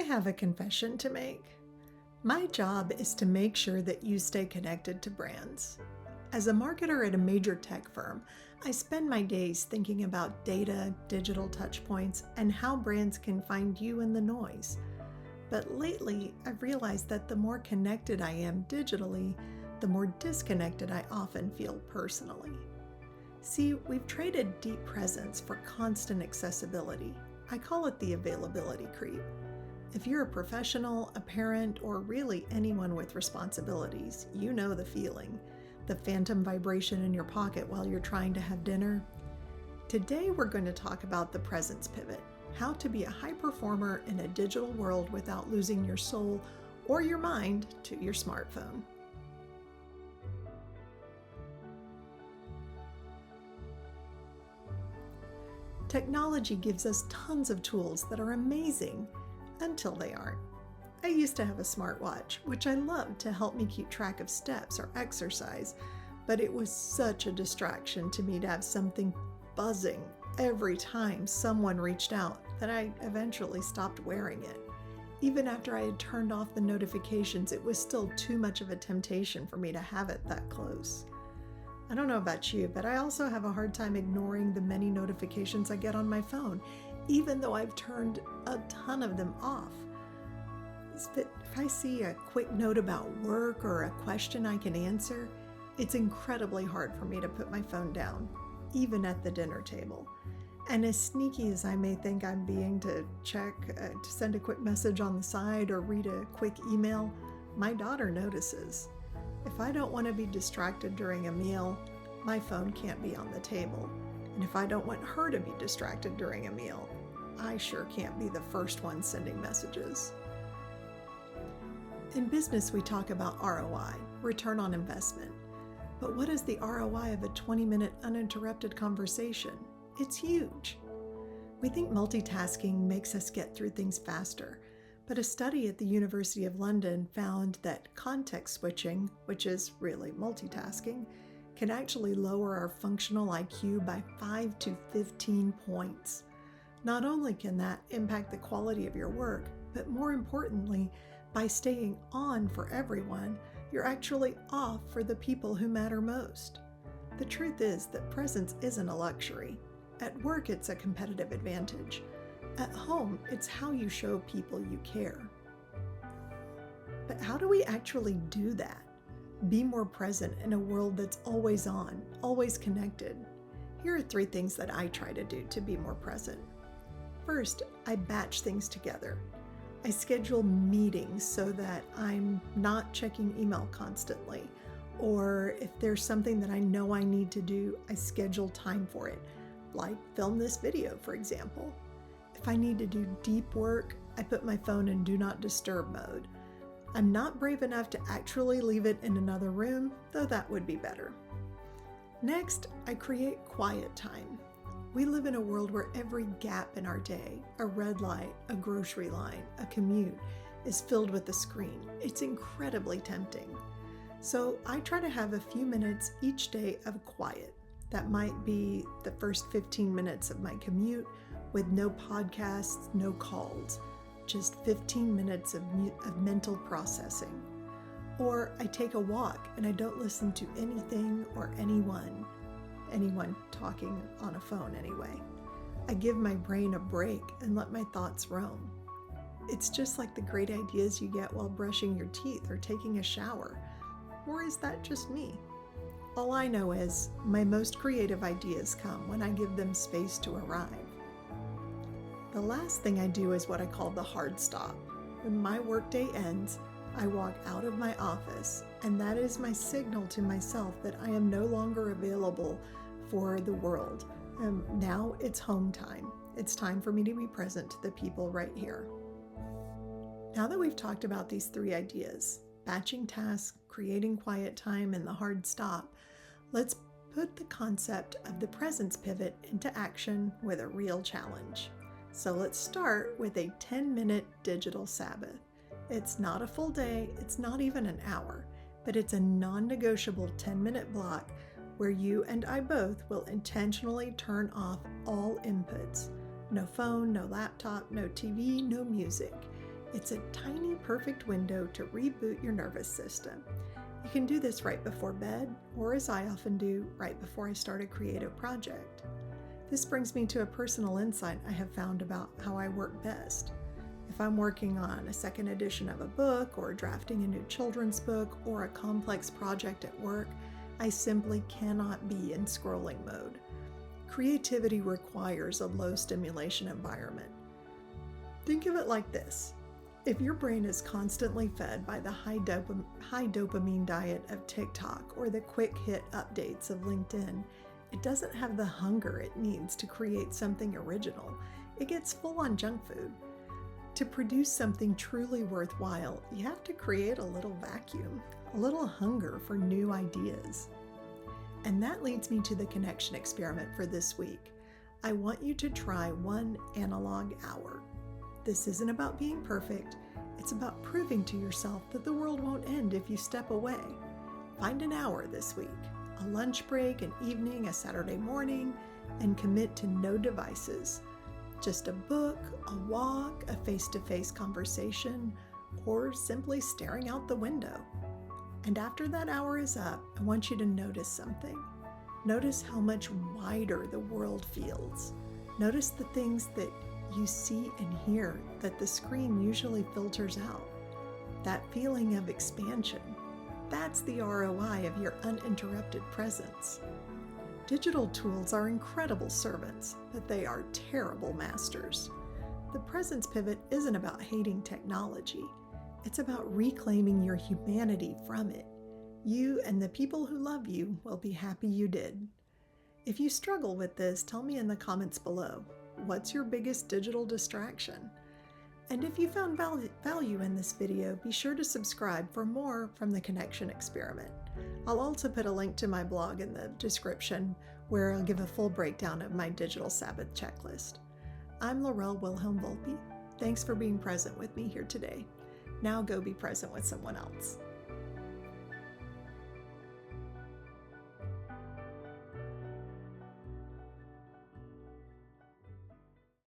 have a confession to make. My job is to make sure that you stay connected to brands. As a marketer at a major tech firm, I spend my days thinking about data, digital touchpoints, and how brands can find you in the noise. But lately, I've realized that the more connected I am digitally, the more disconnected I often feel personally. See, we've traded deep presence for constant accessibility. I call it the availability creep. If you're a professional, a parent, or really anyone with responsibilities, you know the feeling. The phantom vibration in your pocket while you're trying to have dinner. Today we're going to talk about the presence pivot, how to be a high performer in a digital world without losing your soul or your mind to your smartphone. Technology gives us tons of tools that are amazing until they aren't. I used to have a smartwatch, which I loved to help me keep track of steps or exercise, but it was such a distraction to me to have something buzzing every time someone reached out that I eventually stopped wearing it. Even after I had turned off the notifications, it was still too much of a temptation for me to have it that close. I don't know about you, but I also have a hard time ignoring the many notifications I get on my phone, even though I've turned a ton of them off. If I see a quick note about work or a question I can answer, it's incredibly hard for me to put my phone down, even at the dinner table. And as sneaky as I may think I'm being to send a quick message on the side or read a quick email, my daughter notices. If I don't want to be distracted during a meal, my phone can't be on the table. And if I don't want her to be distracted during a meal, I sure can't be the first one sending messages. In business, we talk about ROI, return on investment. But what is the ROI of a 20-minute uninterrupted conversation? It's huge. We think multitasking makes us get through things faster. But a study at the University of London found that context switching, which is really multitasking, can actually lower our functional IQ by 5 to 15 points. Not only can that impact the quality of your work, but more importantly, by staying on for everyone, you're actually off for the people who matter most. The truth is that presence isn't a luxury. At work, it's a competitive advantage. At home, it's how you show people you care. But how do we actually do that? Be more present in a world that's always on, always connected. Here are 3 things that I try to do to be more present. First, I batch things together. I schedule meetings so that I'm not checking email constantly. Or if there's something that I know I need to do, I schedule time for it, like film this video, for example. If I need to do deep work, I put my phone in do not disturb mode. I'm not brave enough to actually leave it in another room, though that would be better. Next, I create quiet time. We live in a world where every gap in our day, a red light, a grocery line, a commute, is filled with a screen. It's incredibly tempting. So I try to have a few minutes each day of quiet. That might be the first 15 minutes of my commute, with no podcasts, no calls, just 15 minutes of mental processing. Or I take a walk and I don't listen to anything or anyone talking on a phone anyway. I give my brain a break and let my thoughts roam. It's just like the great ideas you get while brushing your teeth or taking a shower. Or is that just me? All I know is my most creative ideas come when I give them space to arrive. The last thing I do is what I call the hard stop. When my workday ends, I walk out of my office, and that is my signal to myself that I am no longer available for the world. Now it's home time. It's time for me to be present to the people right here. Now that we've talked about these 3 ideas, batching tasks, creating quiet time, and the hard stop, let's put the concept of the presence pivot into action with a real challenge. So let's start with a 10-minute digital Sabbath. It's not a full day, it's not even an hour, but it's a non-negotiable 10-minute block where you and I both will intentionally turn off all inputs. No phone, no laptop, no TV, no music. It's a tiny, perfect window to reboot your nervous system. You can do this right before bed, or as I often do, right before I start a creative project. This brings me to a personal insight I have found about how I work best. If I'm working on a second edition of a book, or drafting a new children's book, or a complex project at work, I simply cannot be in scrolling mode. Creativity requires a low stimulation environment. Think of it like this. If your brain is constantly fed by the high dopamine diet of TikTok or the quick hit updates of LinkedIn, it doesn't have the hunger it needs to create something original. It gets full on junk food. To produce something truly worthwhile, you have to create a little vacuum, a little hunger for new ideas. And that leads me to the connection experiment for this week. I want you to try 1 analog hour. This isn't about being perfect. It's about proving to yourself that the world won't end if you step away. Find an hour this week, a lunch break, an evening, a Saturday morning, and commit to no devices. Just a book, a walk, a face-to-face conversation, or simply staring out the window. And after that hour is up, I want you to notice something. Notice how much wider the world feels. Notice the things that you see and hear that the screen usually filters out. That feeling of expansion. That's the ROI of your uninterrupted presence. Digital tools are incredible servants, but they are terrible masters. The presence pivot isn't about hating technology. It's about reclaiming your humanity from it. You and the people who love you will be happy you did. If you struggle with this, tell me in the comments below. What's your biggest digital distraction? And if you found value in this video, be sure to subscribe for more from the Connection Experiment. I'll also put a link to my blog in the description where I'll give a full breakdown of my Digital Sabbath checklist. I'm Lorel Wilhelm-Volpi. Thanks for being present with me here today. Now go be present with someone else.